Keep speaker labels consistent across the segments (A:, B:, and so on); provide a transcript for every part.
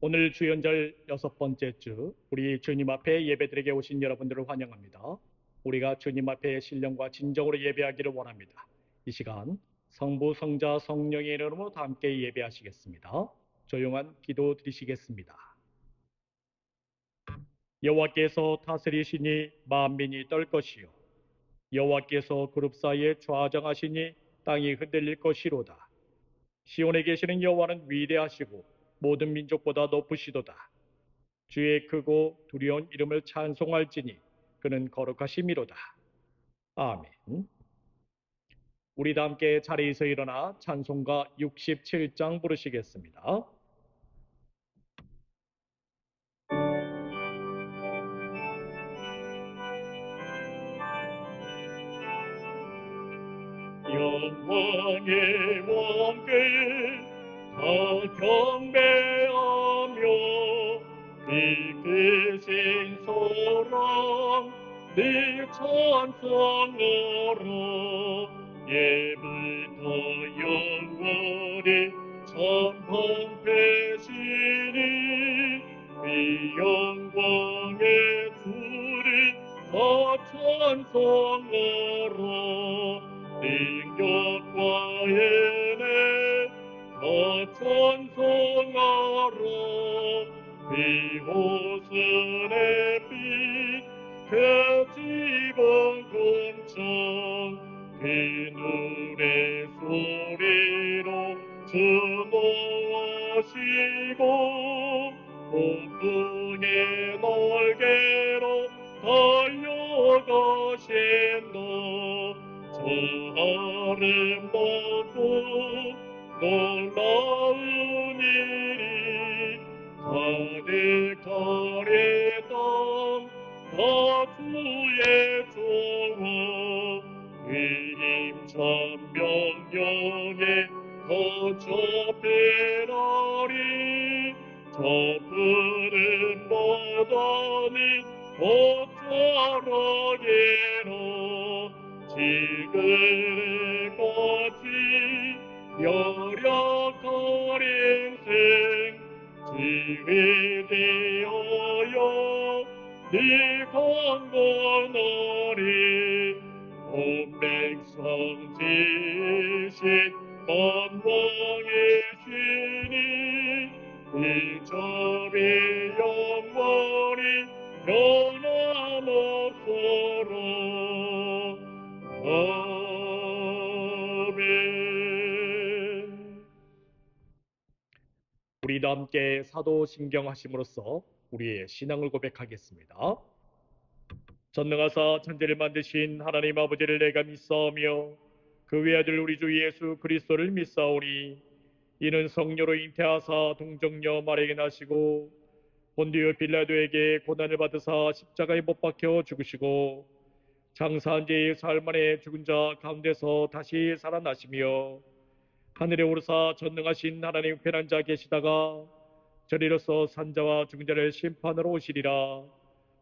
A: 오늘 주연절 6번째 주, 우리 주님 앞에 예배드리게 오신 여러분들을 환영합니다. 우리가 주님 앞에 신령과 진정으로 예배하기를 원합니다. 이 시간 성부, 성자, 성령의 이름으로 다 함께 예배하시겠습니다. 조용한 기도 드리시겠습니다. 여호와께서 다스리시니 만민이 떨 것이요 여호와께서 그룹 사이에 좌정하시니 땅이 흔들릴 것이로다. 시온에 계시는 여호와는 위대하시고 모든 민족보다 높으시도다. 주의 크고 두려운 이름을 찬송할지니 그는 거룩하심이로다. 아멘. 우리 다 함께 자리에서 일어나 찬송가 67장 부르시겠습니다. 영광의 왕께 다 경배하며 빛이신 소랑 네 찬송하라. 예부터 영원히 전방패시니 그 영광의 주를 다 찬송하라. 능력과 은혜 다 찬송하라. 그 호선의 빛 그 지붕 궁창 그 눈의 소리로 주모하시고 폭풍의 날개로 달려가신다. 저 아름답고 놀라운 일이 가득하리 땅 다 주의 조화 그 힘찬 명령에 거접해라리. 저 푸른 바다는 걷자라게로 지그릇같이 열약한 인생 지휘되어야 네 강건하리. 온 백성 지신 만왕의 신이 이 점이 영원히 변함없어라. 아멘. 우리 다 함께 사도신경하심으로써 우리의 신앙을 고백하겠습니다. 전능하사 천지를 만드신 하나님 아버지를 내가 믿사오며 그 외아들 우리 주 예수 그리스도를 믿사오니 이는 성녀로 잉태하사 동정녀 마리아에게 나시고 본디오 빌라도에게 고난을 받으사 십자가에 못 박혀 죽으시고 장사한 지 사흘 만에 죽은 자 가운데서 다시 살아나시며 하늘에 오르사 전능하신 하나님 편한 자 계시다가 저리로서 산자와 죽은 자를 심판하러 오시리라.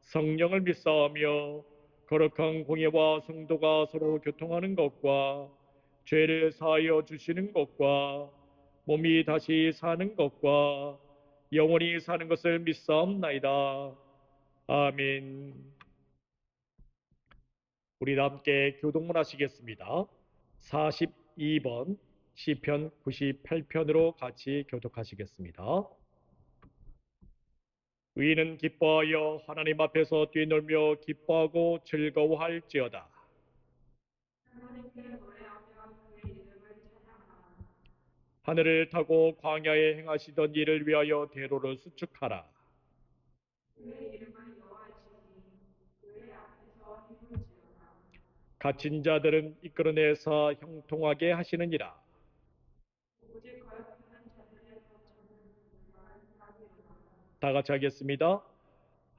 A: 성령을 믿사오며 거룩한 공예와 성도가 서로 교통하는 것과 죄를 사하여 주시는 것과 몸이 다시 사는 것과 영원히 사는 것을 믿사옵나이다. 아멘. 우리 다 함께 교독문 하시겠습니다. 42번 시편 98편으로 같이 교독하시겠습니다. 의인은 기뻐하여 하나님 앞에서 뛰놀며 기뻐하고 즐거워할지어다. 하늘을 타고 광야에 행하시던 일을 위하여 대로를 수축하라. 갇힌 자들은 이끌어내사 형통하게 하시느니라. 다 같이 하겠습니다.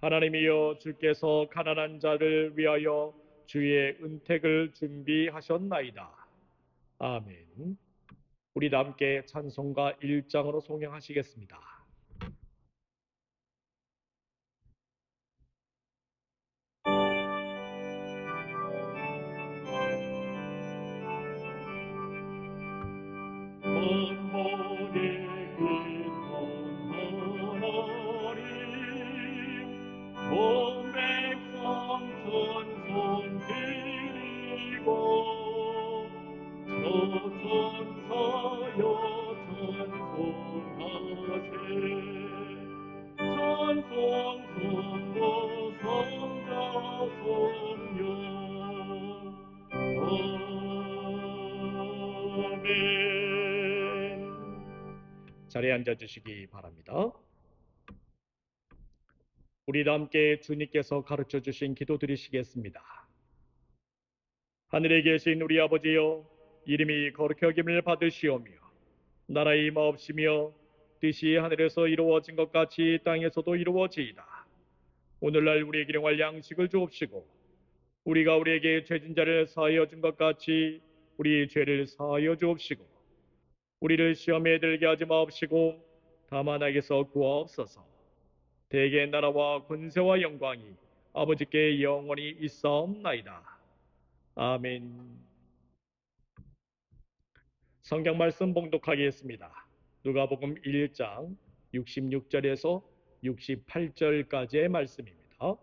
A: 하나님이여, 주께서 가난한 자를 위하여 주의 은택을 준비하셨나이다. 아멘. 우리 다 함께 찬송가 1장으로 송영하시겠습니다. 자리에 앉아 주시기 바랍니다. 우리 다 함께 주님께서 가르쳐 주신 기도 드리시겠습니다. 하늘에 계신 우리 아버지여, 이름이 거룩히 여김을 받으시오며 나라의 임하옵시며 뜻이 하늘에서 이루어진 것 같이 땅에서도 이루어지이다. 오늘날 우리에게 일용할 양식을 주옵시고 우리가 우리에게 죄진 자를 사하여 준 것 같이 우리 죄를 사하여 주옵시고 우리를 시험에 들게 하지 마옵시고 다만 악에서 구하옵소서. 대개 나라와 권세와 영광이 아버지께 영원히 있사옵나이다. 아멘. 성경 말씀 봉독하겠습니다. 누가복음 1장 66절에서 68절까지의 말씀입니다.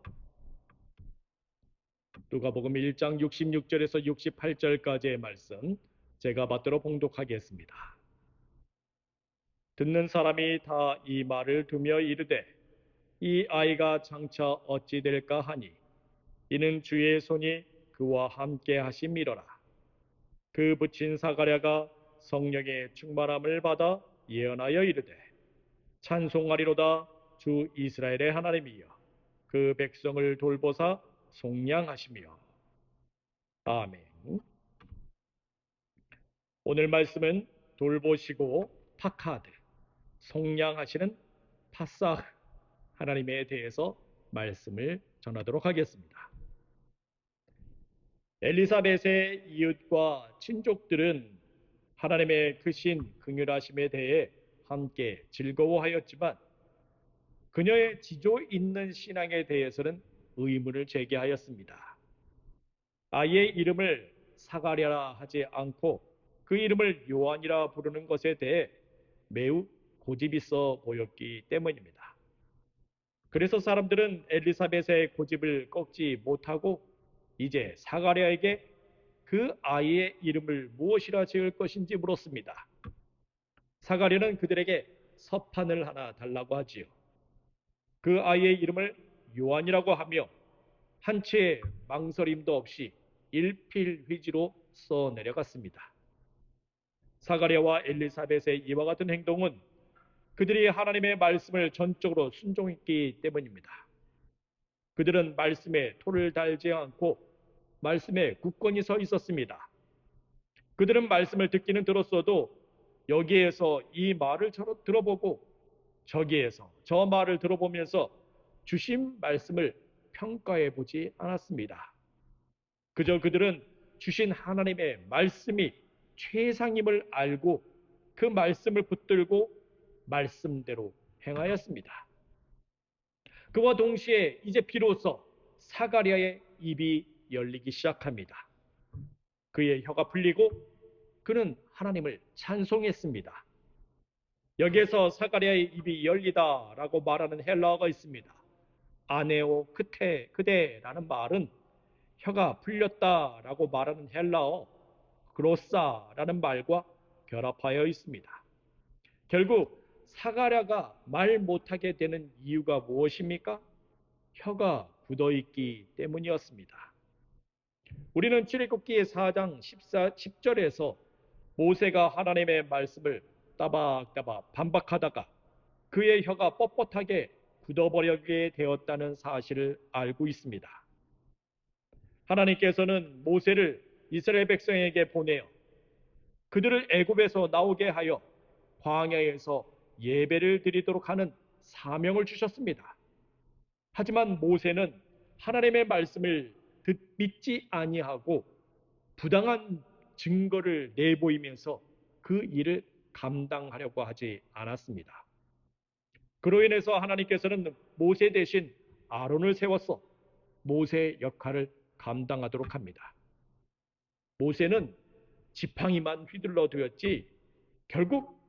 A: 누가복음 1장 66절에서 68절까지의 말씀 제가 받들어 봉독하겠습니다. 듣는 사람이 다 이 말을 두며 이르되 이 아이가 장차 어찌 될까 하니 이는 주의 손이 그와 함께 하심이로라. 그 붙인 사가랴가 성령의 충만함을 받아 예언하여 이르되 찬송하리로다 주 이스라엘의 하나님이여 그 백성을 돌보사 속량하시며. 아멘. 오늘 말씀은 돌보시고 파카드, 속량하시는 파사흐 하나님에 대해서 말씀을 전하도록 하겠습니다. 엘리사벳의 이웃과 친족들은 하나님의 크신 긍휼하심에 대해 함께 즐거워하였지만 그녀의 지조 있는 신앙에 대해서는 의문을 제기하였습니다. 아이의 이름을 사가랴라 하지 않고 그 이름을 요한이라 부르는 것에 대해 매우 고집있어 보였기 때문입니다. 그래서 사람들은 엘리사벳의 고집을 꺾지 못하고 이제 사가랴에게 그 아이의 이름을 무엇이라 지을 것인지 물었습니다. 사가랴는 그들에게 서판을 하나 달라고 하지요. 그 아이의 이름을 요한이라고 하며 한 채의 망설임도 없이 일필휘지로 써 내려갔습니다. 사가랴와 엘리사벳의 이와 같은 행동은 그들이 하나님의 말씀을 전적으로 순종했기 때문입니다. 그들은 말씀에 토를 달지 않고 말씀에 굳건히 서 있었습니다. 그들은 말씀을 듣기는 들었어도 여기에서 이 말을 들어보고 저기에서 저 말을 들어보면서 주신 말씀을 평가해 보지 않았습니다. 그저 그들은 주신 하나님의 말씀이 최상임을 알고 그 말씀을 붙들고 말씀대로 행하였습니다. 그와 동시에 이제 비로소 사가랴의 입이 열리기 시작합니다. 그의 혀가 풀리고 그는 하나님을 찬송했습니다. 여기에서 사가랴의 입이 열리다라고 말하는 헬라어가 있습니다. 아네오 그대라는 말은 혀가 풀렸다라고 말하는 헬라어 그로사라는 말과 결합하여 있습니다. 결국 사가랴가 말 못하게 되는 이유가 무엇입니까? 혀가 굳어있기 때문이었습니다. 우리는 출애굽기 4장 10절에서 모세가 하나님의 말씀을 따박따박 반박하다가 그의 혀가 뻣뻣하게 굳어버리게 되었다는 사실을 알고 있습니다. 하나님께서는 모세를 이스라엘 백성에게 보내어 그들을 애굽에서 나오게 하여 광야에서 예배를 드리도록 하는 사명을 주셨습니다. 하지만 모세는 하나님의 말씀을 믿지 아니하고 부당한 증거를 내보이면서 그 일을 감당하려고 하지 않았습니다. 그로 인해서 하나님께서는 모세 대신 아론을 세워서 모세의 역할을 감당하도록 합니다. 모세는 지팡이만 휘둘러 두었지 결국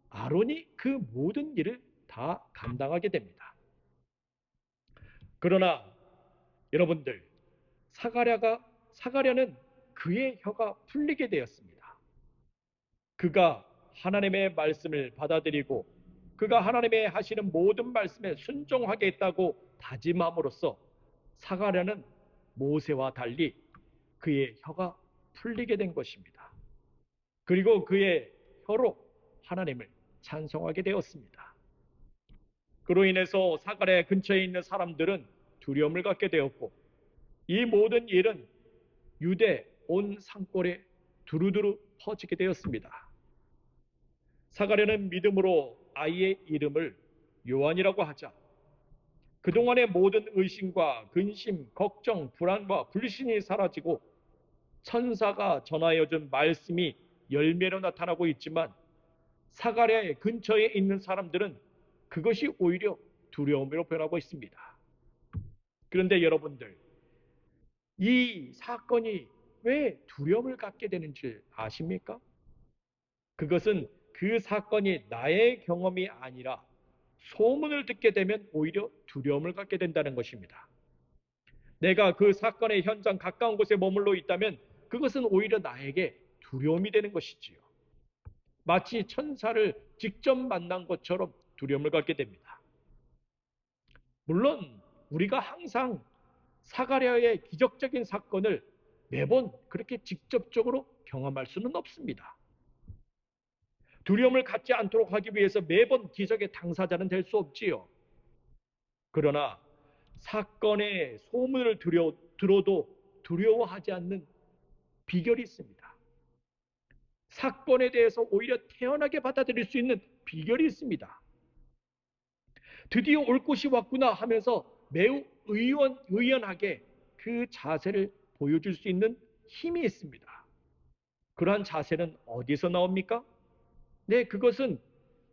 A: 아론이 그 모든 일을 다 감당하게 됩니다. 그러나 여러분들, 사가랴는 그의 혀가 풀리게 되었습니다. 그가 하나님의 말씀을 받아들이고 그가 하나님의 하시는 모든 말씀에 순종하게 했다고 다짐함으로써 사가랴는 모세와 달리 그의 혀가 풀리게 된 것입니다. 그리고 그의 혀로 하나님을 찬송하게 되었습니다. 그로 인해서 사가랴 근처에 있는 사람들은 두려움을 갖게 되었고, 이 모든 일은 유대 온 산골에 두루두루 퍼지게 되었습니다. 사가랴는 믿음으로 아이의 이름을 요한이라고 하자 그동안의 모든 의심과 근심, 걱정, 불안과 불신이 사라지고 천사가 전하여 준 말씀이 열매로 나타나고 있지만 사가랴의 근처에 있는 사람들은 그것이 오히려 두려움으로 변하고 있습니다. 그런데 여러분들, 이 사건이 왜 두려움을 갖게 되는지 아십니까? 그것은 그 사건이 나의 경험이 아니라 소문을 듣게 되면 오히려 두려움을 갖게 된다는 것입니다. 내가 그 사건의 현장 가까운 곳에 머물러 있다면 그것은 오히려 나에게 두려움이 되는 것이지요. 마치 천사를 직접 만난 것처럼 두려움을 갖게 됩니다. 물론 우리가 항상 사가랴의 기적적인 사건을 매번 그렇게 직접적으로 경험할 수는 없습니다. 두려움을 갖지 않도록 하기 위해서 매번 기적의 당사자는 될 수 없지요. 그러나 사건의 소문을 들어도 두려워하지 않는 비결이 있습니다. 사건에 대해서 오히려 태연하게 받아들일 수 있는 비결이 있습니다. 드디어 올 곳이 왔구나 하면서 매우 의연하게 그 자세를 보여줄 수 있는 힘이 있습니다. 그러한 자세는 어디서 나옵니까? 네, 그것은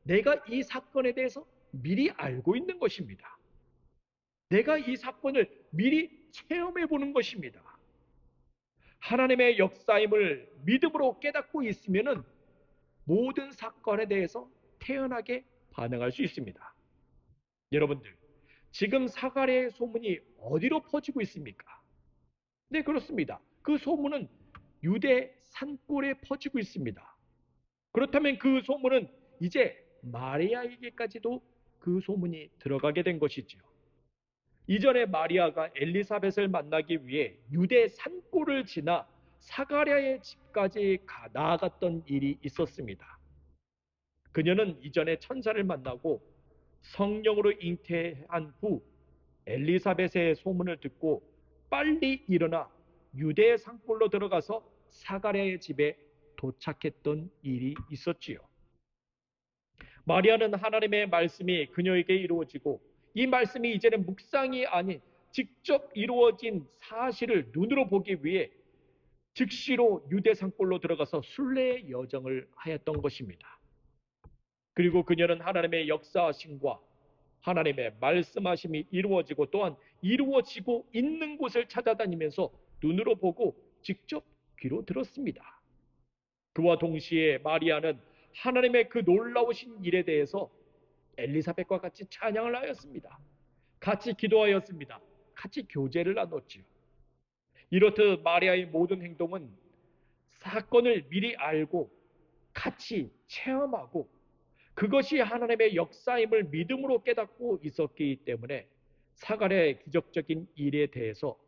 A: 내가 이 사건에 대해서 미리 알고 있는 것입니다. 내가 이 사건을 미리 체험해 보는 것입니다. 하나님의 역사임을 믿음으로 깨닫고 있으면 모든 사건에 대해서 태연하게 반응할 수 있습니다. 여러분들, 지금 사가랴의 소문이 어디로 퍼지고 있습니까? 네, 그렇습니다. 그 소문은 유대 산골에 퍼지고 있습니다. 그렇다면 그 소문은 이제 마리아에게까지도 그 소문이 들어가게 된 것이지요. 이전에 마리아가 엘리사벳을 만나기 위해 유대 산골을 지나 사가랴의 집까지 나아갔던 일이 있었습니다. 그녀는 이전에 천사를 만나고 성령으로 잉태한 후 엘리사벳의 소문을 듣고 빨리 일어나 유대 산골로 들어가서 사가랴의 집에 도착했던 일이 있었지요. 마리아는 하나님의 말씀이 그녀에게 이루어지고 이 말씀이 이제는 묵상이 아닌 직접 이루어진 사실을 눈으로 보기 위해 즉시로 유대 산골로 들어가서 순례의 여정을 하였던 것입니다. 그리고 그녀는 하나님의 역사하심과 하나님의 말씀하심이 이루어지고 또한 이루어지고 있는 곳을 찾아다니면서 눈으로 보고 직접 귀로 들었습니다. 그와 동시에 마리아는 하나님의 그 놀라우신 일에 대해서 엘리사벳과 같이 찬양을 하였습니다. 같이 기도하였습니다. 같이 교제를 나눴지요. 이렇듯 마리아의 모든 행동은 사건을 미리 알고 같이 체험하고 그것이 하나님의 역사임을 믿음으로 깨닫고 있었기 때문에 사가랴의 기적적인 일에 대해서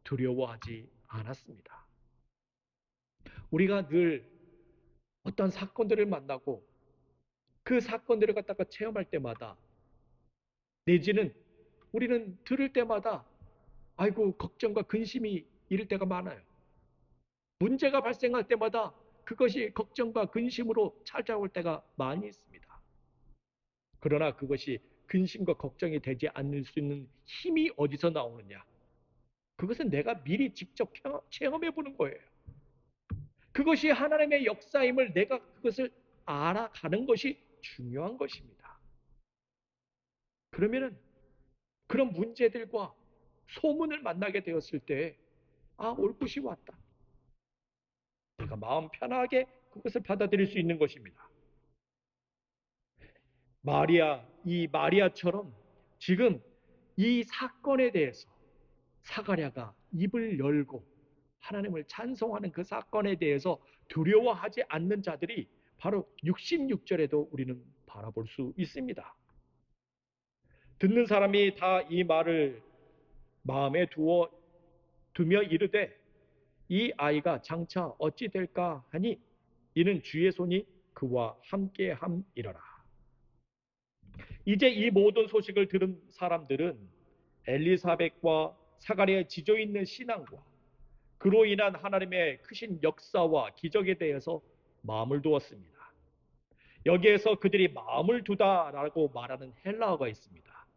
A: 두려워하지 않았습니다. 우리가 늘 어떤 사건들을 만나고 그 사건들을 갖다가 체험할 때마다 내지는 우리는 들을 때마다 아이고 걱정과 근심이 이를 때가 많아요. 문제가 발생할 때마다 그것이 걱정과 근심으로 찾아올 때가 많이 있습니다. 그러나 그것이 근심과 걱정이 되지 않을 수 있는 힘이 어디서 나오느냐? 그것은 내가 미리 직접 체험해 보는 거예요. 그것이 하나님의 역사임을 내가 그것을 알아가는 것이 중요한 것입니다. 그러면은 그런 문제들과 소문을 만나게 되었을 때, 아, 올 것이 왔다. 내가 마음 편하게 그것을 받아들일 수 있는 것입니다. 이 마리아처럼 지금 이 사건에 대해서 사가랴가 입을 열고 하나님을 찬송하는 그 사건에 대해서 두려워하지 않는 자들이 바로 66절에도 우리는 바라볼 수 있습니다. 듣는 사람이 다 이 말을 마음에 두며 이르되 이 아이가 장차 어찌 될까 하니 이는 주의 손이 그와 함께 함이러라. 이제 이 모든 소식을 들은 사람들은 엘리사벳과 사가랴의 지조 있는 신앙과 그로 인한 하나님의 크신 역사와 기적에 대해서 마음을 두었습니다. 여기에서 그들이 마음을 두다라고 말하는 헬라어가 있습니다.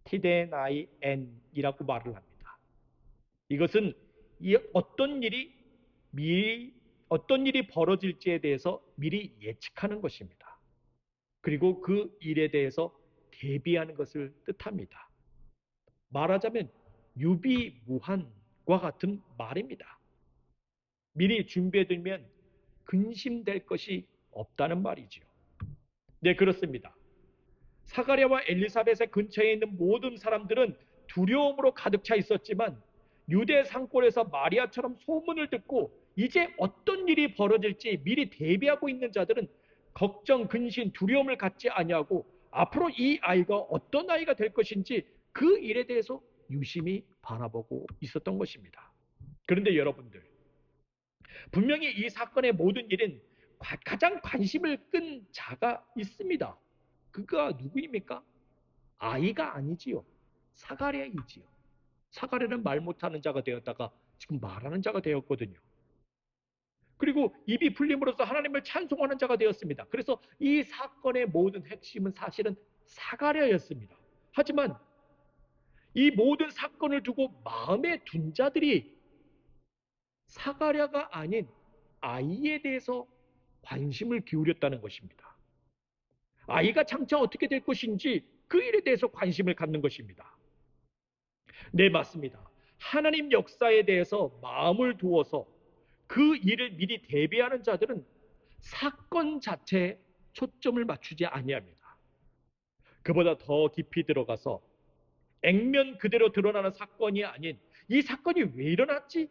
A: 티데나이엔이라고 말을 합니다. 이것은 어떤 일이 벌어질지에 대해서 미리 예측하는 것입니다. 그리고 그 일에 대해서 대비하는 것을 뜻합니다. 말하자면 유비무환과 같은 말입니다. 미리 준비해두면 근심될 것이 없다는 말이죠. 네, 그렇습니다. 사가랴와 엘리사벳의 근처에 있는 모든 사람들은 두려움으로 가득 차 있었지만 유대 산골에서 마리아처럼 소문을 듣고 이제 어떤 일이 벌어질지 미리 대비하고 있는 자들은 걱정, 근심, 두려움을 갖지 아니하고 앞으로 이 아이가 어떤 아이가 될 것인지 그 일에 대해서 유심히 바라보고 있었던 것입니다. 그런데 여러분들, 분명히 이 사건의 모든 일은 가장 관심을 끈 자가 있습니다. 그가 누구입니까? 아이가 아니지요. 사가랴이지요. 사가랴는 말 못하는 자가 되었다가 지금 말하는 자가 되었거든요. 그리고 입이 풀림으로써 하나님을 찬송하는 자가 되었습니다. 그래서 이 사건의 모든 핵심은 사실은 사가랴였습니다. 하지만 이 모든 사건을 두고 마음에 둔 자들이 사가랴가 아닌 아이에 대해서 관심을 기울였다는 것입니다. 아이가 장차 어떻게 될 것인지 그 일에 대해서 관심을 갖는 것입니다. 네, 맞습니다. 하나님 역사에 대해서 마음을 두어서 그 일을 미리 대비하는 자들은 사건 자체에 초점을 맞추지 아니합니다. 그보다 더 깊이 들어가서 액면 그대로 드러나는 사건이 아닌 이 사건이 왜 일어났지?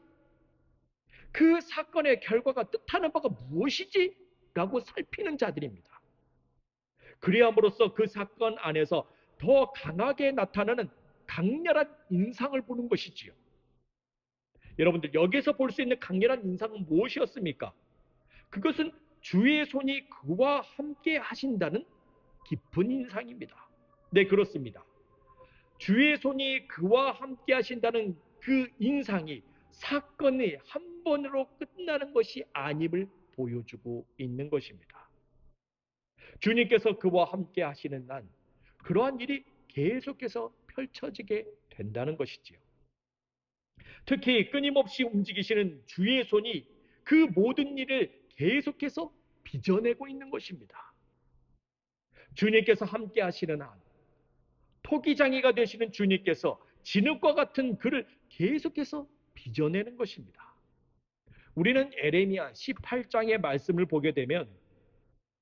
A: 그 사건의 결과가 뜻하는 바가 무엇이지? 라고 살피는 자들입니다. 그리함으로써 그 사건 안에서 더 강하게 나타나는 강렬한 인상을 보는 것이지요. 여러분들, 여기서 볼 수 있는 강렬한 인상은 무엇이었습니까? 그것은 주의 손이 그와 함께 하신다는 깊은 인상입니다. 네, 그렇습니다. 주의 손이 그와 함께 하신다는 그 인상이 사건이 한 번으로 끝나는 것이 아님을 보여주고 있는 것입니다. 주님께서 그와 함께 하시는 한 그러한 일이 계속해서 펼쳐지게 된다는 것이지요. 특히 끊임없이 움직이시는 주의 손이 그 모든 일을 계속해서 빚어내고 있는 것입니다. 주님께서 함께 하시는 한 토기장이가 되시는 주님께서 진흙과 같은 그를 계속해서 빚어내는 것입니다. 우리는 에레미야 18장의 말씀을 보게 되면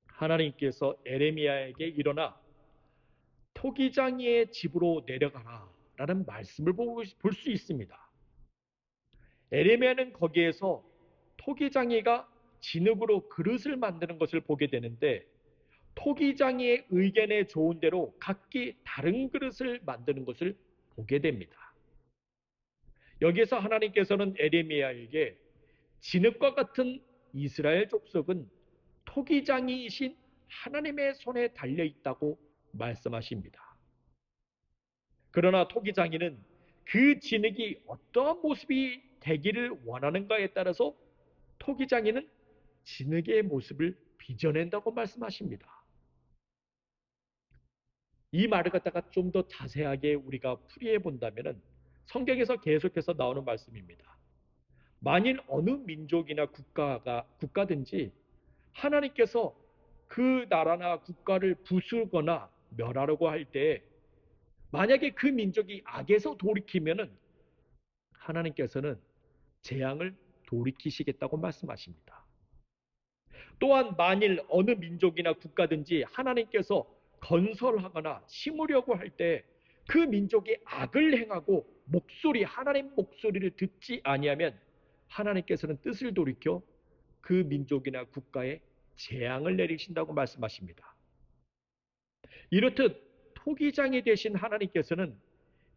A: 하나님께서 에레미야에게 일어나 토기장이의 집으로 내려가라 라는 말씀을 볼 수 있습니다. 에레미야는 거기에서 토기장이가 진흙으로 그릇을 만드는 것을 보게 되는데 토기장이의 의견에 좋은 대로 각기 다른 그릇을 만드는 것을 보게 됩니다. 여기에서 하나님께서는 에레미야에게 진흙과 같은 이스라엘 족속은 토기장이이신 하나님의 손에 달려 있다고 말씀하십니다. 그러나 토기장이는 그 진흙이 어떠한 모습이 되기를 원하는가에 따라서 토기장이는 진흙의 모습을 빚어낸다고 말씀하십니다. 이 말을 갖다가 좀 더 자세하게 우리가 풀이해 본다면 성경에서 계속해서 나오는 말씀입니다. 만일 어느 민족이나 국가든지 하나님께서 그 나라나 국가를 부수거나 멸하려고 할 때 만약에 그 민족이 악에서 돌이키면은 하나님께서는 재앙을 돌이키시겠다고 말씀하십니다. 또한 만일 어느 민족이나 국가든지 하나님께서 건설하거나 심으려고 할 때 그 민족이 악을 행하고 하나님 목소리를 듣지 아니하면 하나님께서는 뜻을 돌이켜 그 민족이나 국가에 재앙을 내리신다고 말씀하십니다. 이렇듯 토기장이 되신 하나님께서는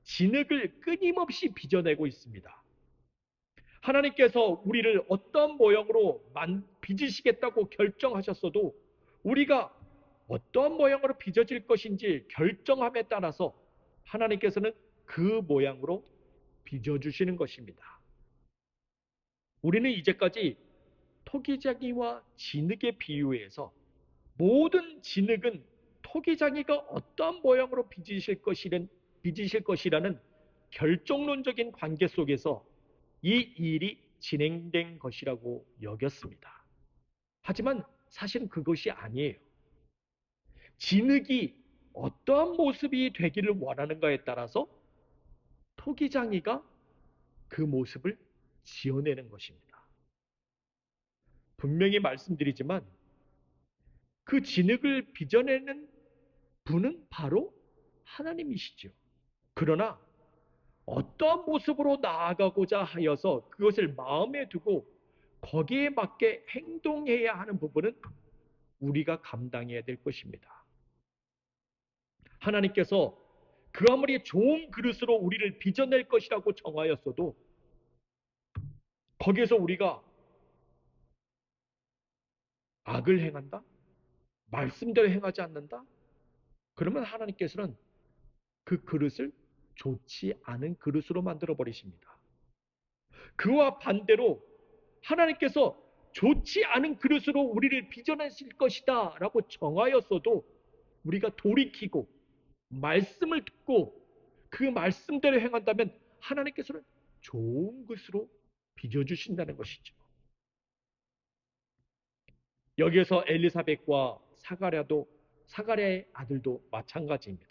A: 진흙을 끊임없이 빚어내고 있습니다. 하나님께서 우리를 어떤 모형으로 빚으시겠다고 결정하셨어도 우리가 어떠한 모양으로 빚어질 것인지 결정함에 따라서 하나님께서는 그 모양으로 빚어주시는 것입니다. 우리는 이제까지 토기장이와 진흙의 비유에서 모든 진흙은 토기장이가 어떠한 모양으로 빚으실 것이라는 결정론적인 관계 속에서 이 일이 진행된 것이라고 여겼습니다. 하지만 사실은 그것이 아니에요. 진흙이 어떠한 모습이 되기를 원하는가에 따라서 토기장이가 그 모습을 지어내는 것입니다. 분명히 말씀드리지만 그 진흙을 빚어내는 분은 바로 하나님이시죠. 그러나 어떠한 모습으로 나아가고자 하여서 그것을 마음에 두고 거기에 맞게 행동해야 하는 부분은 우리가 감당해야 될 것입니다. 하나님께서 그 아무리 좋은 그릇으로 우리를 빚어낼 것이라고 정하였어도 거기에서 우리가 악을 행한다? 말씀대로 행하지 않는다? 그러면 하나님께서는 그 그릇을 좋지 않은 그릇으로 만들어 버리십니다. 그와 반대로 하나님께서 좋지 않은 그릇으로 우리를 빚어내실 것이다 라고 정하였어도 우리가 돌이키고 말씀을 듣고 그 말씀대로 행한다면 하나님께서는 좋은 것으로 빚어주신다는 것이죠. 여기에서 엘리사벳과 사가랴의 아들도 마찬가지입니다.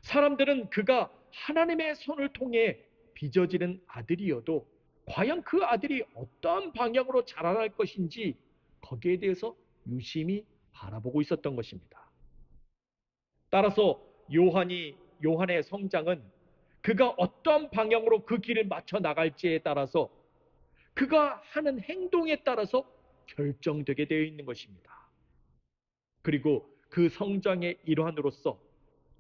A: 사람들은 그가 하나님의 손을 통해 빚어지는 아들이어도 과연 그 아들이 어떤 방향으로 자라날 것인지 거기에 대해서 유심히 바라보고 있었던 것입니다. 따라서 요한의 성장은 그가 어떤 방향으로 그 길을 맞춰 나갈지에 따라서 그가 하는 행동에 따라서 결정되게 되어 있는 것입니다. 그리고 그 성장의 일환으로서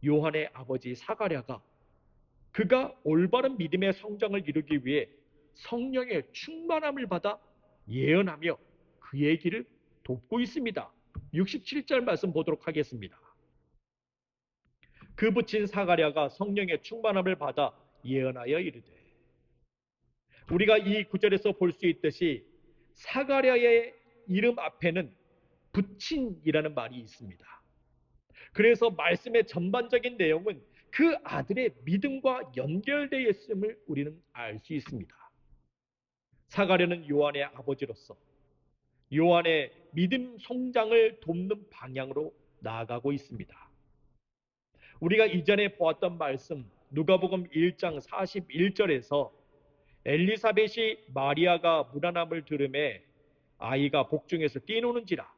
A: 요한의 아버지 사가랴가 그가 올바른 믿음의 성장을 이루기 위해 성령의 충만함을 받아 예언하며 그의 길을 돕고 있습니다. 67절 말씀 보도록 하겠습니다. 그 붙인 사가랴가 성령의 충만함을 받아 예언하여 이르되, 우리가 이 구절에서 볼 수 있듯이 사가랴의 이름 앞에는 붙인이라는 말이 있습니다. 그래서 말씀의 전반적인 내용은 그 아들의 믿음과 연결되어 있음을 우리는 알 수 있습니다. 사가랴는 요한의 아버지로서 요한의 믿음 성장을 돕는 방향으로 나아가고 있습니다. 우리가 이전에 보았던 말씀 누가복음 1장 41절에서 엘리사벳이 마리아가 문안함을 들음에 아이가 복중에서 뛰노는지라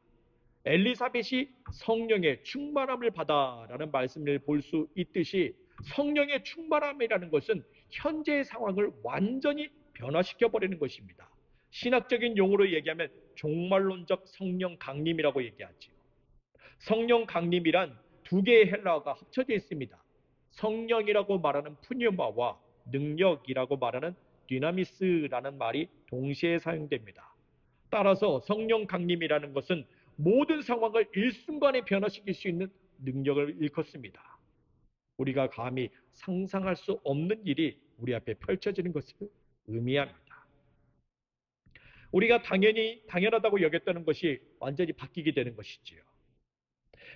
A: 엘리사벳이 성령의 충만함을 받아라는 말씀을 볼 수 있듯이 성령의 충만함이라는 것은 현재의 상황을 완전히 변화시켜 버리는 것입니다. 신학적인 용어로 얘기하면 종말론적 성령 강림이라고 얘기하죠. 성령 강림이란 두 개의 헬라어가 합쳐져 있습니다. 성령이라고 말하는 푸뉴마와 능력이라고 말하는 디나미스라는 말이 동시에 사용됩니다. 따라서 성령 강림이라는 것은 모든 상황을 일순간에 변화시킬 수 있는 능력을 일컫습니다. 우리가 감히 상상할 수 없는 일이 우리 앞에 펼쳐지는 것을 의미합니다. 우리가 당연하다고 여겼다는 것이 완전히 바뀌게 되는 것이지요.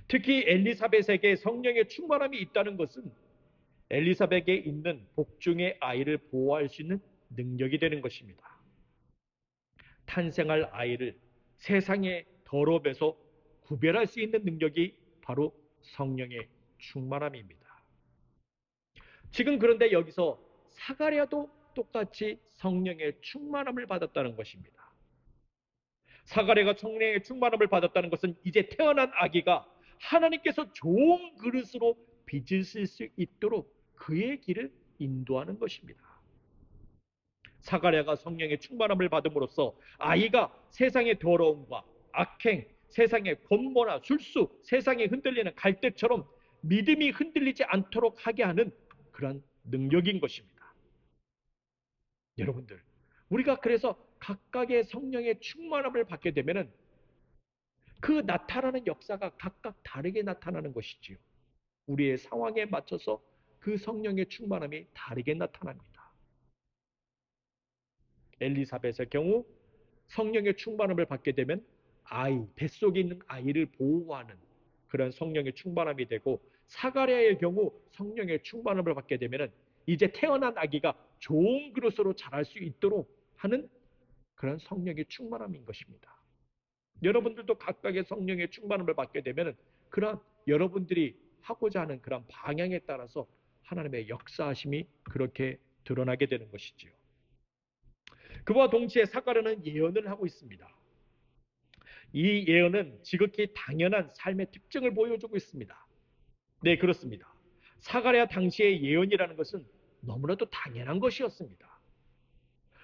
A: 특히 엘리사벳에게 성령의 충만함이 있다는 것은 엘리사벳에 있는 복중의 아이를 보호할 수 있는 능력이 되는 것입니다. 탄생할 아이를 세상의 더러움에서 구별할 수 있는 능력이 바로 성령의 충만함입니다. 지금 그런데 여기서 사가랴도 똑같이 성령의 충만함을 받았다는 것입니다. 사가랴가 성령의 충만함을 받았다는 것은 이제 태어난 아기가 하나님께서 좋은 그릇으로 빚으실 수 있도록 그의 길을 인도하는 것입니다. 사가랴가 성령의 충만함을 받음으로써 아이가 세상의 더러움과 악행, 세상의 권모나 술수, 세상에 흔들리는 갈대처럼 믿음이 흔들리지 않도록 하게 하는 그런 능력인 것입니다. 여러분들, 우리가 그래서 각각의 성령의 충만함을 받게 되면은 그 나타나는 역사가 각각 다르게 나타나는 것이지요. 우리의 상황에 맞춰서 그 성령의 충만함이 다르게 나타납니다. 엘리사벳의 경우 성령의 충만함을 받게 되면 뱃속에 있는 아이를 보호하는 그런 성령의 충만함이 되고, 사가랴의 경우 성령의 충만함을 받게 되면 이제 태어난 아기가 좋은 그릇으로 자랄 수 있도록 하는 그런 성령의 충만함인 것입니다. 여러분들도 각각의 성령의 충만함을 받게 되면 그런 여러분들이 하고자 하는 그런 방향에 따라서 하나님의 역사하심이 그렇게 드러나게 되는 것이지요. 그와 동시에 사가랴는 예언을 하고 있습니다. 이 예언은 지극히 당연한 삶의 특징을 보여주고 있습니다. 네, 그렇습니다. 사가랴 당시의 예언이라는 것은 너무나도 당연한 것이었습니다.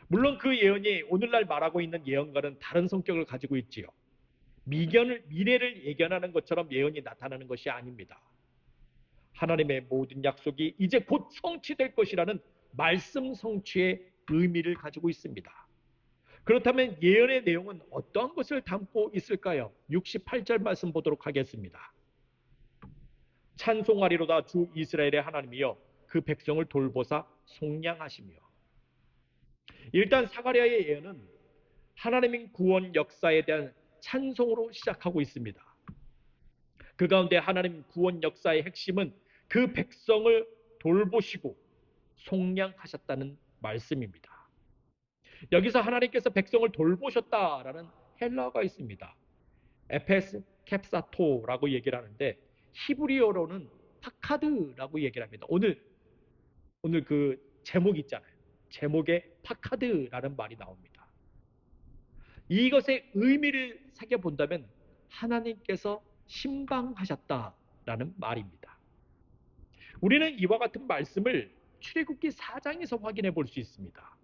A: 물론 그 예언이 오늘날 말하고 있는 예언과는 다른 성격을 가지고 있지요. 미래를 예견하는 것처럼 예언이 나타나는 것이 아닙니다. 하나님의 모든 약속이 이제 곧 성취될 것이라는 말씀 성취의 의미를 가지고 있습니다. 그렇다면 예언의 내용은 어떠한 것을 담고 있을까요? 68절 말씀 보도록 하겠습니다. 찬송하리로다 주 이스라엘의 하나님이여 그 백성을 돌보사 속량하시며. 일단 사가랴의 예언은 하나님의 구원 역사에 대한 찬송으로 시작하고 있습니다. 그 가운데 하나님 구원 역사의 핵심은 그 백성을 돌보시고 속량하셨다는 말씀입니다. 여기서 하나님께서 백성을 돌보셨다라는 헬라어가 있습니다. 에페스 캡사토라고 얘기를 하는데 히브리어로는 파카드라고 얘기를 합니다. 오늘 그 제목 있잖아요. 제목에 파카드라는 말이 나옵니다. 이것의 의미를 새겨본다면 하나님께서 신방하셨다라는 말입니다. 우리는 이와 같은 말씀을 출애굽기 4장에서 확인해 볼 수 있습니다.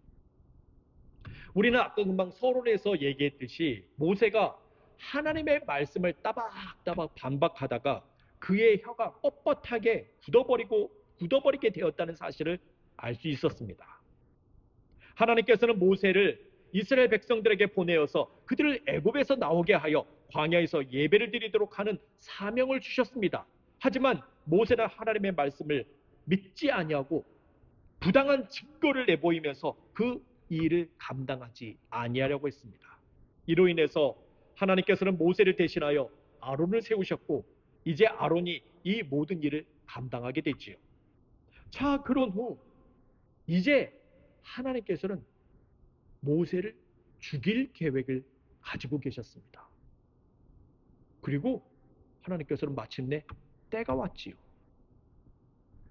A: 우리는 아까 금방 서론에서 얘기했듯이 모세가 하나님의 말씀을 따박따박 반박하다가 그의 혀가 뻣뻣하게 굳어버리게 되었다는 사실을 알 수 있었습니다. 하나님께서는 모세를 이스라엘 백성들에게 보내어서 그들을 애굽에서 나오게 하여 광야에서 예배를 드리도록 하는 사명을 주셨습니다. 하지만 모세는 하나님의 말씀을 믿지 아니하고 부당한 증거를 내보이면서 그 일을 감당하지 아니하려고 했습니다. 이로 인해서 하나님께서는 모세를 대신하여 아론을 세우셨고 이제 아론이 이 모든 일을 감당하게 됐지요. 자, 그런 후 이제 하나님께서는 모세를 죽일 계획을 가지고 계셨습니다. 그리고 하나님께서는 마침내 때가 왔지요.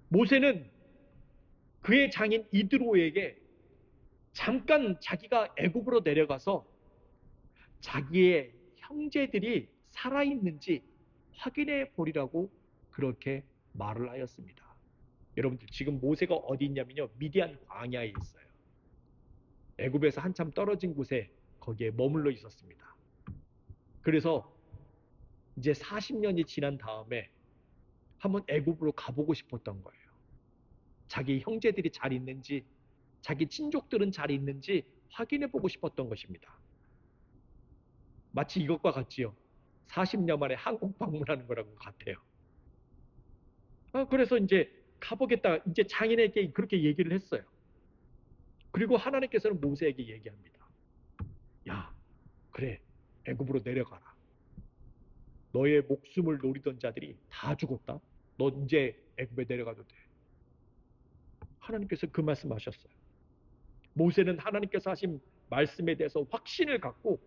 A: 모세는 그의 장인 이드로에게 잠깐 자기가 애굽으로 내려가서 자기의 형제들이 살아있는지 확인해 보리라고 그렇게 말을 하였습니다. 여러분들 지금 모세가 어디 있냐면요, 미디안 광야에 있어요. 애굽에서 한참 떨어진 곳에 거기에 머물러 있었습니다. 그래서 이제 40년이 지난 다음에 한번 애굽으로 가보고 싶었던 거예요. 자기 형제들이 잘 있는지, 자기 친족들은 잘 있는지 확인해 보고 싶었던 것입니다. 마치 이것과 같지요. 40년 만에 한국 방문하는 거라고 같아요. 그래서 이제 가보겠다, 이제 장인에게 그렇게 얘기를 했어요. 그리고 하나님께서는 모세에게 얘기합니다. 야, 그래, 애굽으로 내려가라. 너의 목숨을 노리던 자들이 다 죽었다. 너 이제 애굽에 내려가도 돼. 하나님께서 그 말씀하셨어요. 모세는 하나님께서 하신 말씀에 대해서 확신을 갖고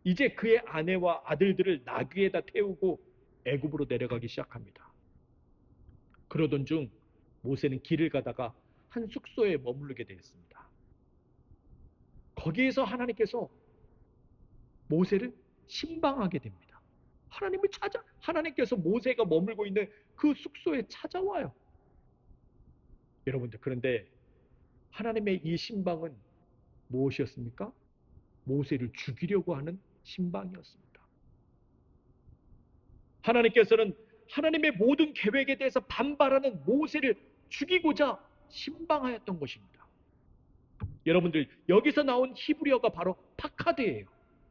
A: 이제 그의 아내와 아들들을 나귀에다 태우고 애굽으로 내려가기 시작합니다. 그러던 중 모세는 길을 가다가 한 숙소에 머무르게 되었습니다. 거기에서 하나님께서 모세를 신방하게 됩니다. 하나님께서 모세가 머물고 있는 그 숙소에 찾아와요. 여러분들, 그런데 하나님의 이 신방은 무엇이었습니까? 모세를 죽이려고 하는 신방이었습니다. 하나님께서는 하나님의 모든 계획에 대해서 반발하는 모세를 죽이고자 신방하였던 것입니다. 여러분들, 여기서 나온 히브리어가 바로 파카드예요.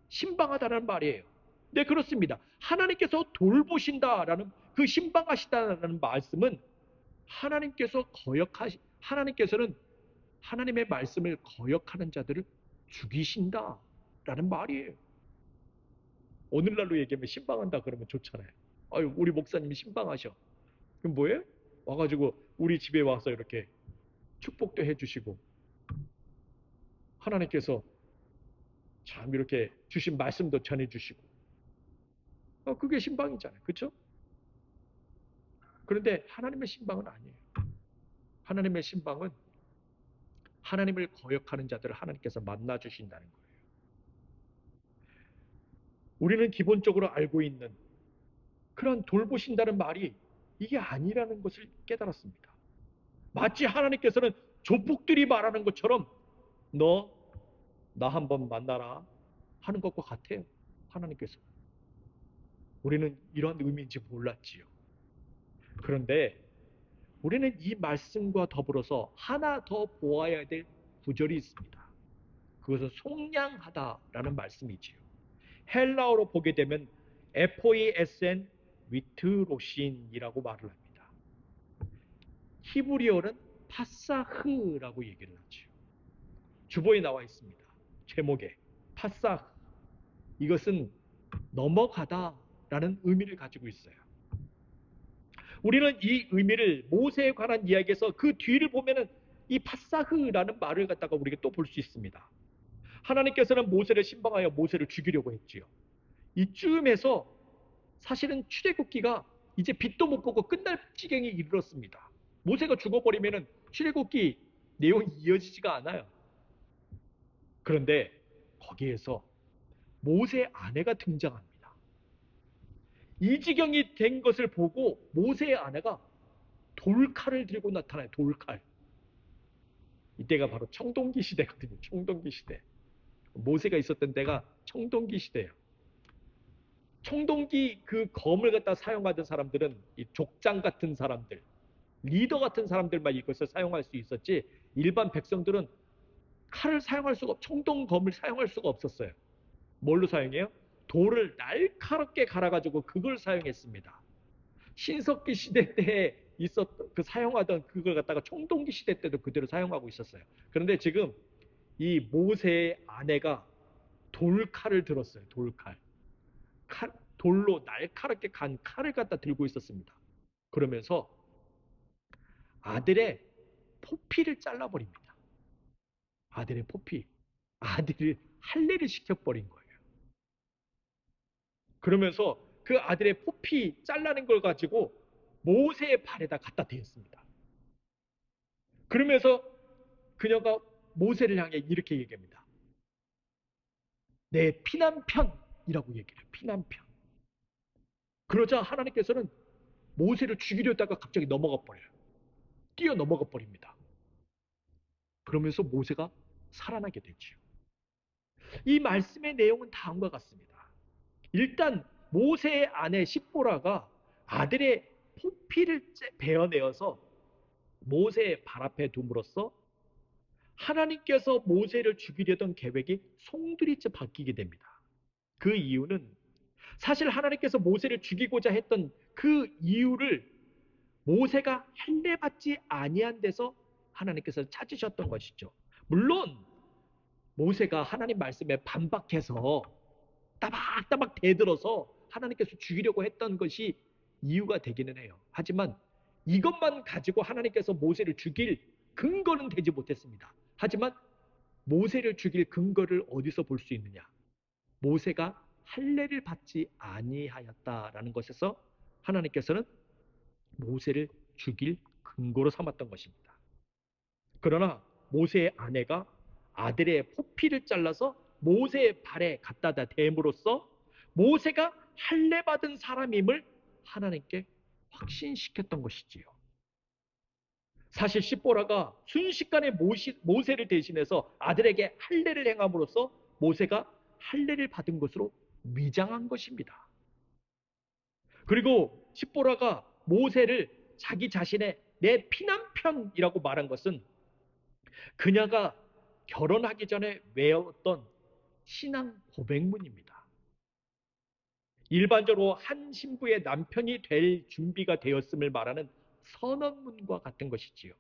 A: 신방하다는 말이에요. 네, 그렇습니다. 하나님께서 돌보신다라는 그 신방하시다라는 말씀은 하나님께서는 하나님의 말씀을 거역하는 자들을 죽이신다라는 말이에요. 오늘날로 얘기하면 신방한다 그러면 좋잖아요. 아유, 우리 목사님이 신방하셔. 그럼 뭐예요? 와가지고 우리 집에 와서 이렇게 축복도 해주시고 하나님께서 참 이렇게 주신 말씀도 전해주시고 그게 신방이잖아요. 그렇죠? 그런데 하나님의 신방은 아니에요. 하나님의 신방은 하나님을 거역하는 자들을 하나님께서 만나주신다는 거예요. 우리는 기본적으로 알고 있는 그런 돌보신다는 말이 이게 아니라는 것을 깨달았습니다. 마치 하나님께서는 조폭들이 말하는 것처럼 너 나 한번 만나라 하는 것과 같아요. 하나님께서. 우리는 이런 의미인지 몰랐지요. 그런데 우리는 이 말씀과 더불어서 하나 더 보아야 될 구절이 있습니다. 그것은 속량하다라는 말씀이지요. 헬라어로 보게 되면 FOESN 위트로신이라고 말을 합니다. 히브리어는 파사흐라고 얘기를 하죠. 주보에 나와 있습니다. 제목에 파사흐. 이것은 넘어가다라는 의미를 가지고 있어요. 우리는 이 의미를 모세에 관한 이야기에서 그 뒤를 보면은 이 파사흐라는 말을 갖다가 우리가 또 볼 수 있습니다. 하나님께서는 모세를 신방하여 모세를 죽이려고 했지요. 이쯤에서 사실은 출애굽기가 이제 빛도 못 보고 끝날 지경에 이르렀습니다. 모세가 죽어버리면은 출애굽기 내용이 이어지지가 않아요. 그런데 거기에서 모세의 아내가 등장합니다. 이 지경이 된 것을 보고 모세의 아내가 돌칼을 들고 나타나요. 돌칼. 이때가 바로 청동기 시대거든요. 청동기 시대. 모세가 있었던 때가 청동기 시대예요. 청동기 그 검을 갖다 사용하던 사람들은 이 족장 같은 사람들, 리더 같은 사람들만 이것을 사용할 수 있었지 일반 백성들은 칼을 사용할 수가 청동검을 사용할 수가 없었어요. 뭘로 사용해요? 돌을 날카롭게 갈아가지고 그걸 사용했습니다. 신석기 시대 때 그 사용하던 그걸 갖다가 청동기 시대 때도 그대로 사용하고 있었어요. 그런데 지금 이 모세의 아내가 돌칼을 들었어요. 돌칼. 돌로 날카롭게 간 칼을 갖다 들고 있었습니다. 그러면서 아들의 포피를 잘라버립니다. 아들의 포피. 아들을 할례를 시켜버린 거예요. 그러면서 그 아들의 포피 잘라낸 걸 가지고 모세의 발에다 갖다 대었습니다. 그러면서 그녀가 모세를 향해 이렇게 얘기합니다. 내 피난편이라고 얘기해요. 피난편. 그러자 하나님께서는 모세를 죽이려다가 갑자기 넘어가 버려요. 뛰어 넘어가 버립니다. 그러면서 모세가 살아나게 되지요. 이 말씀의 내용은 다음과 같습니다. 일단 모세의 아내 십보라가 아들의 포피를 베어내어서 모세의 발 앞에 둠으로써 하나님께서 모세를 죽이려던 계획이 송두리째 바뀌게 됩니다. 그 이유는 사실 하나님께서 모세를 죽이고자 했던 그 이유를 모세가 할례받지 아니한 데서 하나님께서 찾으셨던 것이죠. 물론 모세가 하나님 말씀에 반박해서 따박따박 대들어서 하나님께서 죽이려고 했던 것이 이유가 되기는 해요. 하지만 이것만 가지고 하나님께서 모세를 죽일 근거는 되지 못했습니다. 하지만 모세를 죽일 근거를 어디서 볼 수 있느냐? 모세가 할례를 받지 아니하였다라는 것에서 하나님께서는 모세를 죽일 근거로 삼았던 것입니다. 그러나 모세의 아내가 아들의 포피를 잘라서 모세의 발에 갖다다 댐으로써 모세가 할례 받은 사람임을 하나님께 확신시켰던 것이지요. 사실 십보라가 순식간에 모세를 대신해서 아들에게 할례를 행함으로써 모세가 할례를 받은 것으로 위장한 것입니다. 그리고 십보라가 모세를 자기 자신의 내 피난편이라고 말한 것은 그녀가 결혼하기 전에 외웠던 신앙 고백문입니다. 일반적으로 한 신부의 남편이 될 준비가 되었음을 말하는 선언문과 같은 것이지요.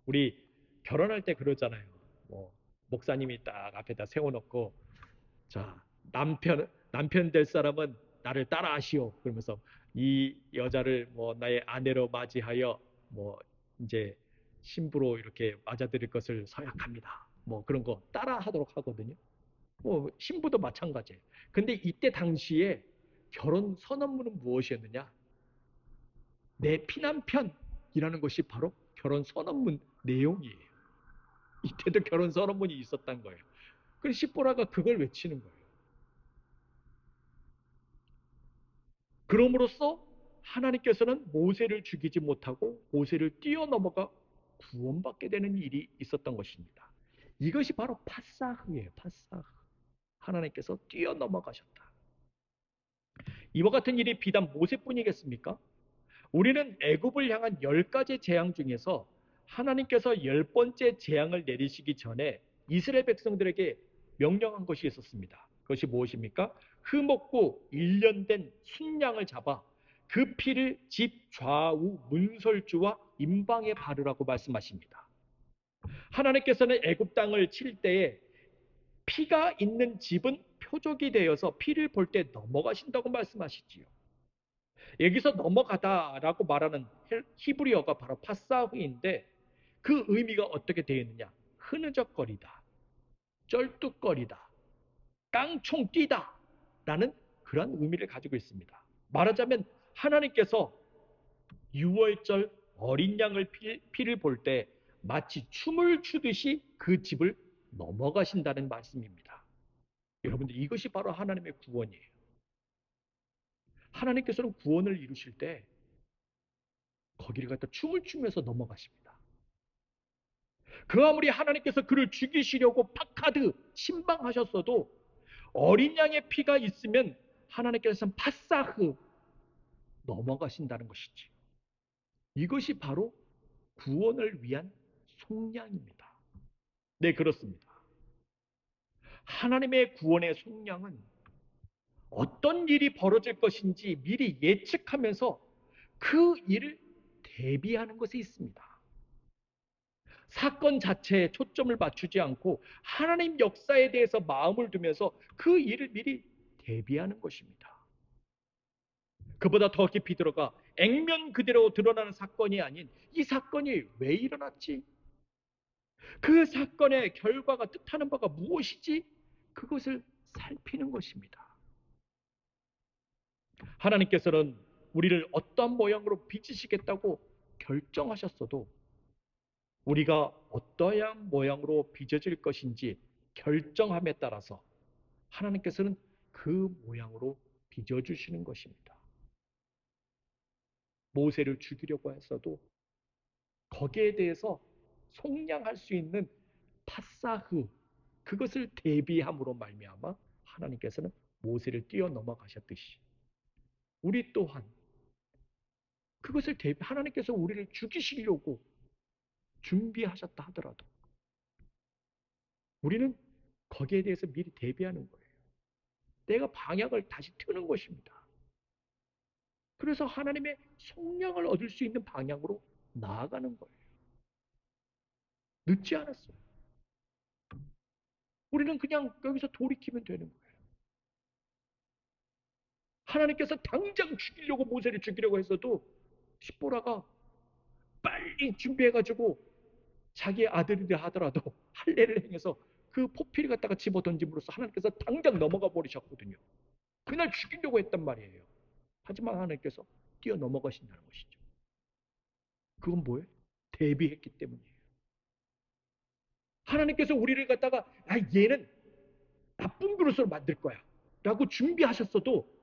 A: 우리 결혼할 때 그러잖아요. 뭐 목사님이 딱 앞에다 세워놓고, 자, 남편 될 사람은 나를 따라하시오. 그러면서 이 여자를 뭐 나의 아내로 맞이하여 뭐 이제 신부로 이렇게 맞아들일 것을 서약합니다. 뭐 그런 거 따라하도록 하거든요. 뭐 신부도 마찬가지예요. 근데 이때 당시에 결혼 선언문은 무엇이었느냐? 내 피남편이라는 것이 바로 결혼 선언문 내용이에요. 이때도 결혼 선언문이 있었단 거예요. 그래서 십보라가 그걸 외치는 거예요. 그럼으로써 하나님께서는 모세를 죽이지 못하고 모세를 뛰어넘어가 구원받게 되는 일이 있었던 것입니다. 이것이 바로 파사흐예요. 파사흐. 하나님께서 뛰어넘어가셨다. 이와 같은 일이 비단 모세뿐이겠습니까? 우리는 애굽을 향한 10가지 재앙 중에서 하나님께서 10번째 재앙을 내리시기 전에 이스라엘 백성들에게 명령한 것이 있었습니다. 그것이 무엇입니까? 흠없고 1년 된 순양을 잡아 그 피를 집 좌우 문설주와 임방에 바르라고 말씀하십니다. 하나님께서는 애굽 땅을 칠 때에 피가 있는 집은 표적이 되어서 피를 볼 때 넘어가신다고 말씀하시지요. 여기서 넘어가다라고 말하는 히브리어가 바로 파사흐인데 그 의미가 어떻게 되어 있느냐? 흐느적거리다, 쩔뚝거리다, 깡총 뛰다 라는 그런 의미를 가지고 있습니다. 말하자면 하나님께서 6월절 어린 양을 피를 볼 때 마치 춤을 추듯이 그 집을 넘어가신다는 말씀입니다. 여러분들, 이것이 바로 하나님의 구원이에요. 하나님께서는 구원을 이루실 때 거기를 갖다 춤을 추면서 넘어가십니다. 그 아무리 하나님께서 그를 죽이시려고 파카드 신방하셨어도 어린 양의 피가 있으면 하나님께서는 파사흐 넘어가신다는 것이지. 이것이 바로 구원을 위한 속량입니다. 네, 그렇습니다. 하나님의 구원의 속량은 어떤 일이 벌어질 것인지 미리 예측하면서 그 일을 대비하는 것에 있습니다. 사건 자체에 초점을 맞추지 않고 하나님 역사에 대해서 마음을 두면서 그 일을 미리 대비하는 것입니다. 그보다 더 깊이 들어가 액면 그대로 드러나는 사건이 아닌 이 사건이 왜 일어났지? 그 사건의 결과가 뜻하는 바가 무엇이지? 그것을 살피는 것입니다. 하나님께서는 우리를 어떠한 모양으로 빚으시겠다고 결정하셨어도 우리가 어떠한 모양으로 빚어질 것인지 결정함에 따라서 하나님께서는 그 모양으로 빚어주시는 것입니다. 모세를 죽이려고 했어도 거기에 대해서 속량할 수 있는 파사흐, 그것을 대비함으로 말미암아 하나님께서는 모세를 뛰어넘어 가셨듯이 우리 또한 그것을 대비, 하나님께서 우리를 죽이시려고 준비하셨다 하더라도 우리는 거기에 대해서 미리 대비하는 거예요. 내가 방향을 다시 트는 것입니다. 그래서 하나님의 속량을 얻을 수 있는 방향으로 나아가는 거예요. 늦지 않았어요. 우리는 그냥 여기서 돌이키면 되는 거예요. 하나님께서 당장 죽이려고 모세를 죽이려고 했어도 십보라가 빨리 준비해가지고 자기의 아들이라 하더라도 할례를 행해서 그 포피를 갖다가 집어 던짐으로써 하나님께서 당장 넘어가 버리셨거든요. 그날 죽이려고 했단 말이에요. 하지만 하나님께서 뛰어 넘어가신다는 것이죠. 그건 뭐예요? 대비했기 때문이에요. 하나님께서 우리를 갖다가 얘는 나쁜 그릇으로 만들 거야 라고 준비하셨어도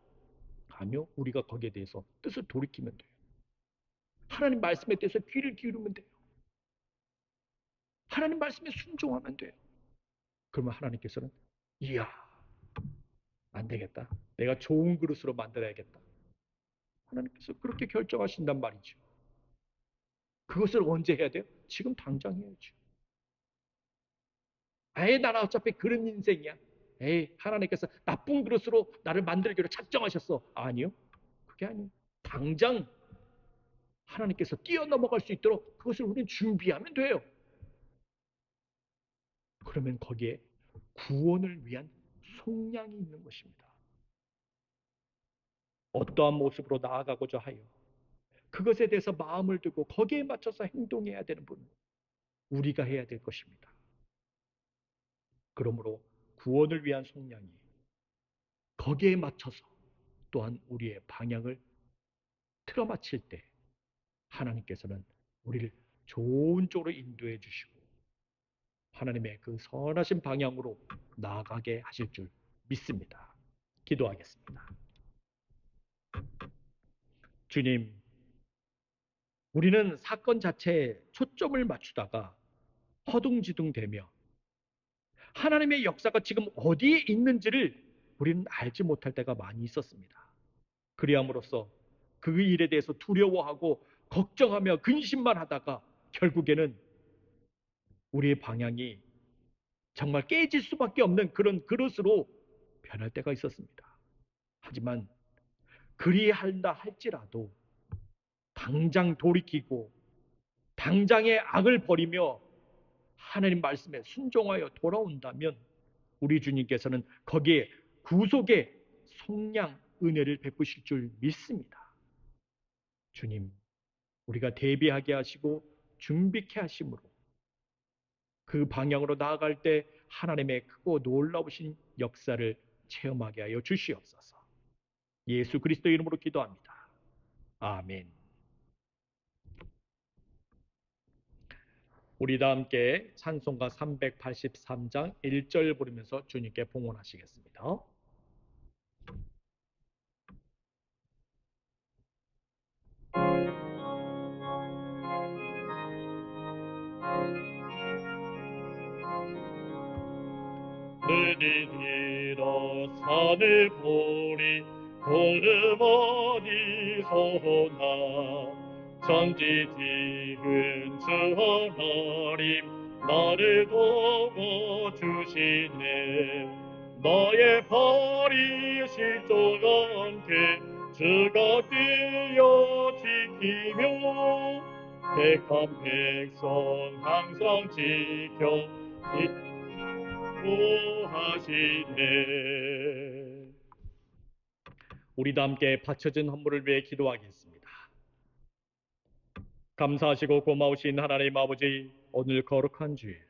A: 아니요, 우리가 거기에 대해서 뜻을 돌이키면 돼요. 하나님 말씀에 대해서 귀를 기울이면 돼요. 하나님 말씀에 순종하면 돼요. 그러면 하나님께서는 이야, 안 되겠다. 내가 좋은 그릇으로 만들어야겠다. 하나님께서 그렇게 결정하신단 말이죠. 그것을 언제 해야 돼요? 지금 당장 해야죠. 아예 나는 어차피 그런 인생이야. 에이, 하나님께서 나쁜 그릇으로 나를 만들기로 작정하셨어. 아니요. 그게 아니에요. 당장 하나님께서 뛰어넘어갈 수 있도록 그것을 우리는 준비하면 돼요. 그러면 거기에 구원을 위한 속량이 있는 것입니다. 어떠한 모습으로 나아가고자 하여 그것에 대해서 마음을 두고 거기에 맞춰서 행동해야 되는 분은 우리가 해야 될 것입니다. 그러므로 구원을 위한 속량이 거기에 맞춰서 또한 우리의 방향을 틀어맞힐 때 하나님께서는 우리를 좋은 쪽으로 인도해 주시고 하나님의 그 선하신 방향으로 나아가게 하실 줄 믿습니다. 기도하겠습니다. 주님, 우리는 사건 자체에 초점을 맞추다가 허둥지둥되며 하나님의 역사가 지금 어디에 있는지를 우리는 알지 못할 때가 많이 있었습니다. 그리함으로써 그 일에 대해서 두려워하고 걱정하며 근심만 하다가 결국에는 우리의 방향이 정말 깨질 수밖에 없는 그런 그릇으로 변할 때가 있었습니다. 하지만 그리한다 할지라도 당장 돌이키고 당장의 악을 버리며 하나님 말씀에 순종하여 돌아온다면 우리 주님께서는 거기에 구속의 속량 은혜를 베푸실 줄 믿습니다. 주님, 우리가 대비하게 하시고 준비케 하심으로 그 방향으로 나아갈 때 하나님의 크고 놀라우신 역사를 체험하게 하여 주시옵소서. 예수 그리스도 이름으로 기도합니다. 아멘. 우리 다 함께 찬송가 383장 1절 부르면서 주님께 봉헌하시겠습니다. 눈이 들어 산을 보리 구름 어디서나 천지 지은 주 하나님 나를 도와주시네 나의 발이 실족 않게 주가 뛰어 지키며 택한 백성 항상 지켜 하시네. 우리 다 함께 바쳐진 헌물을 위해 기도하겠습니다. 감사하시고 고마우신 하나님 아버지, 오늘 거룩한 주일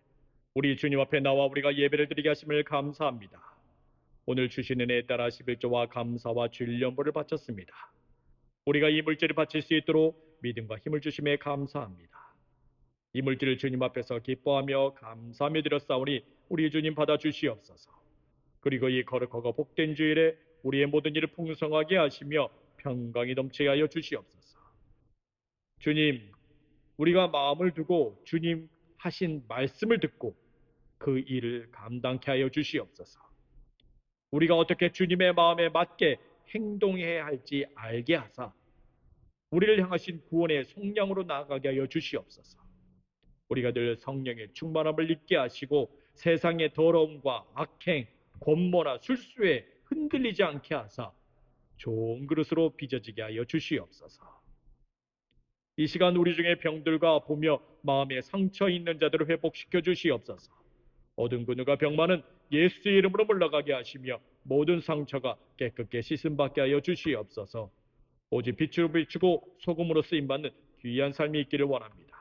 A: 우리 주님 앞에 나와 우리가 예배를 드리게 하심을 감사합니다. 오늘 주신 은혜에 따라 11조와 감사와 주일연보를 바쳤습니다. 우리가 이 물질을 바칠 수 있도록 믿음과 힘을 주심에 감사합니다. 이 물질을 주님 앞에서 기뻐하며 감사하며 드렸사오니 우리 주님 받아 주시옵소서. 그리고 이 거룩하고 복된 주일에 우리의 모든 일을 풍성하게 하시며 평강이 넘치게 하여 주시옵소서. 주님, 우리가 마음을 두고 주님 하신 말씀을 듣고 그 일을 감당케 하여 주시옵소서. 우리가 어떻게 주님의 마음에 맞게 행동해야 할지 알게 하사 우리를 향하신 구원의 속량으로 나아가게 하여 주시옵소서. 우리가 늘 성령의 충만함을 잊게 하시고 세상의 더러움과 악행, 곤모나 술수에 흔들리지 않게 하사 좋은 그릇으로 빚어지게 하여 주시옵소서. 이 시간 우리 중에 병들과 보며 마음에 상처 있는 자들을 회복시켜 주시옵소서. 모든 근육과 병만은 예수의 이름으로 물러가게 하시며 모든 상처가 깨끗게 씻음받게 하여 주시옵소서. 오직 빛으로 비추고 소금으로 쓰임받는 귀한 삶이 있기를 원합니다.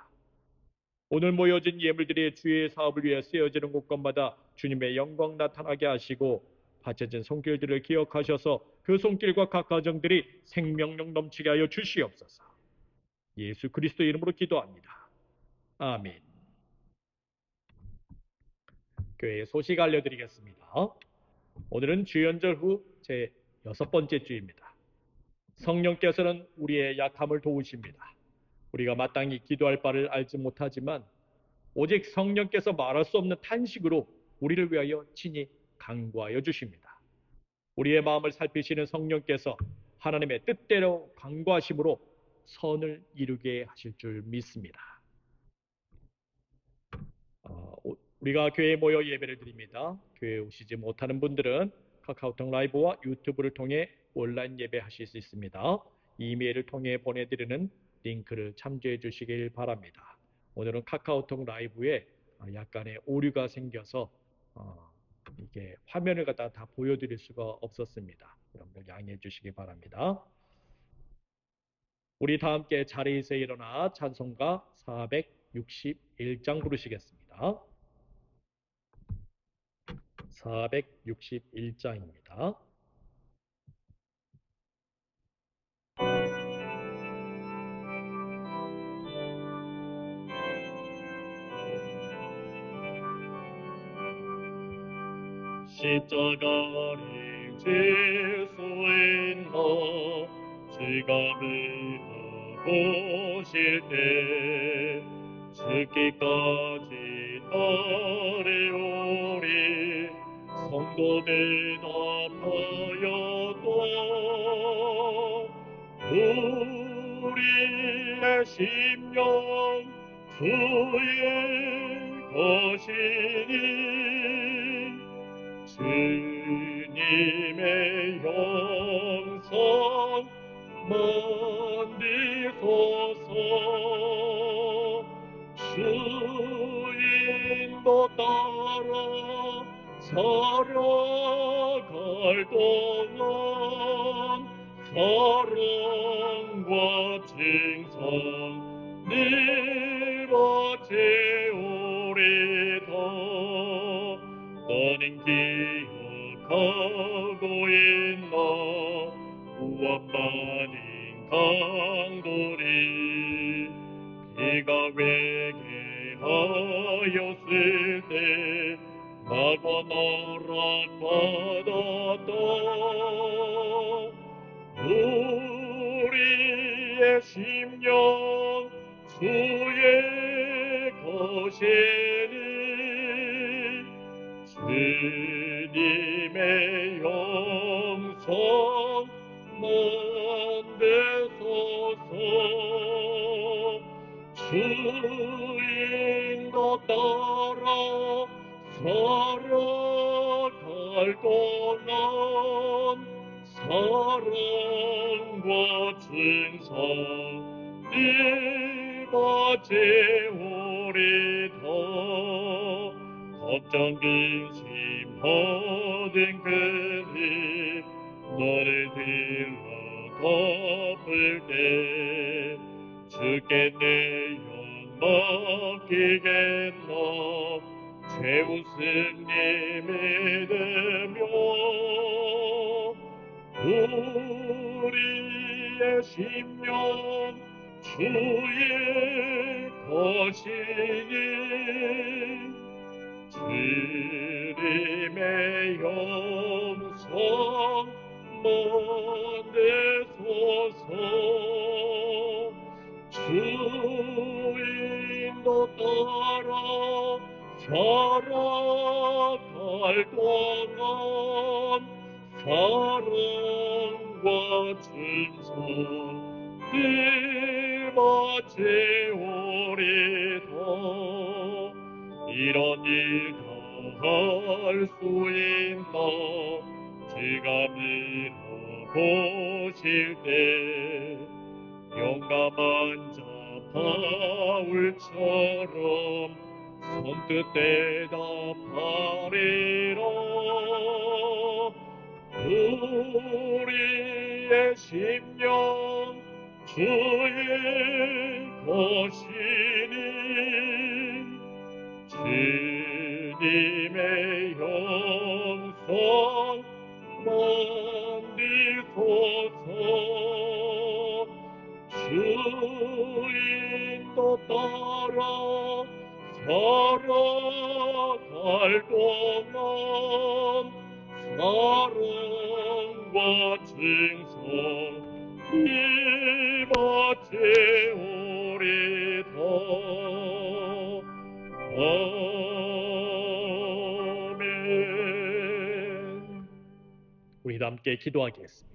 A: 오늘 모여진 예물들이 주의 사업을 위해 쓰여지는 곳곳마다 주님의 영광 나타나게 하시고 바쳐진 손길들을 기억하셔서 그 손길과 각 가정들이 생명력 넘치게 하여 주시옵소서. 예수 그리스도 이름으로 기도합니다. 아멘. 교회의 소식 알려드리겠습니다. 오늘은 주연절 후 제 6번째 주입니다. 성령께서는 우리의 약함을 도우십니다. 우리가 마땅히 기도할 바를 알지 못하지만 오직 성령께서 말할 수 없는 탄식으로 우리를 위하여 친히 간구하여 주십니다. 우리의 마음을 살피시는 성령께서 하나님의 뜻대로 간구하심으로 선을 이루게 하실 줄 믿습니다. 우리가 교회에 모여 예배를 드립니다. 교회에 오시지 못하는 분들은 카카오톡 라이브와 유튜브를 통해 온라인 예배하실 수 있습니다. 이메일을 통해 보내드리는 링크를 참조해 주시길 바랍니다. 오늘은 카카오톡 라이브에 약간의 오류가 생겨서 이게 화면을 갖다 다 보여드릴 수가 없었습니다. 여러분들 양해해 주시기 바랍니다. 우리 다 함께 자리에서 일어나 찬송가 461장 부르시겠습니다. 461장입니다. 십자가를 질 수 있나 지갑을 보실 때 죽기까지 따르오리 성도들 아파여도 우리의 심령 주의 것이니 주님의 영성 만드소서 주인도 따라 살아갈 동안 사랑과 칭찬 늘 바치오리다. 너는 기억하고 있나 우아빠닌 강도리 비가 외게 하였을 때 나고 너락받았다. 우리의 심령 주의 것이니 주님의 영성 만드소서 주인도 따라 살아갈 동안 사랑과 칭찬 늘 바치오리다. 걱정 근심 모든 그리 너를 들러 덮을 때 주께 내 영 맡기겠노. 최우승 님 믿으며 우리의 심령 주의 것이니 주님의 영성 만드소서 주인도 따라 살아갈 동안 사랑과 칭찬 늘 바치오리다. 이런 일 다 할 수 있나 지갑을 보실 때 용감한 자 바울처럼 손뜻 대답하리라. 우리의 심령 주의 것이니 주님의 영성 만드소서 주인도 따라 살아갈 동안 사랑과 칭찬 늘 바치오리다. 아멘. 우리 함께 기도하겠습니다.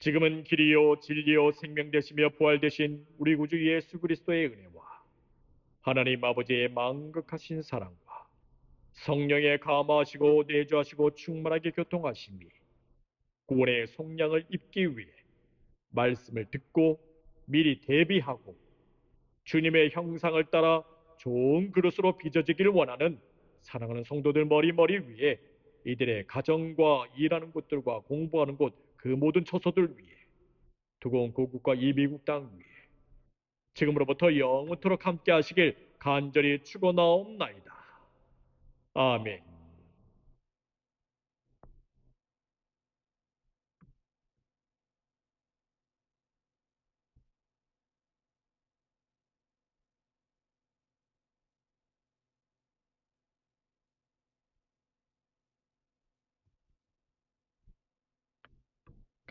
A: 지금은 길이요 진리요 생명 되시며 부활 되신 우리 구주 예수 그리스도의 은혜와 하나님 아버지의 망극하신 사랑과 성령의 감화하시고 내주하시고 충만하게 교통하심이 구원의 속량을 입기 위해 말씀을 듣고 미리 대비하고 주님의 형상을 따라 좋은 그릇으로 빚어지기를 원하는 사랑하는 성도들 머리머리 위에 이들의 가정과 일하는 곳들과 공부하는 곳 그 모든 처소들 위에 두고온 고국과 이 미국 땅 위에 지금으로부터 영원토록 함께 하시길 간절히 축원하옵나이다. 아멘.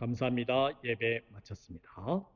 A: 감사합니다. 예배 마쳤습니다.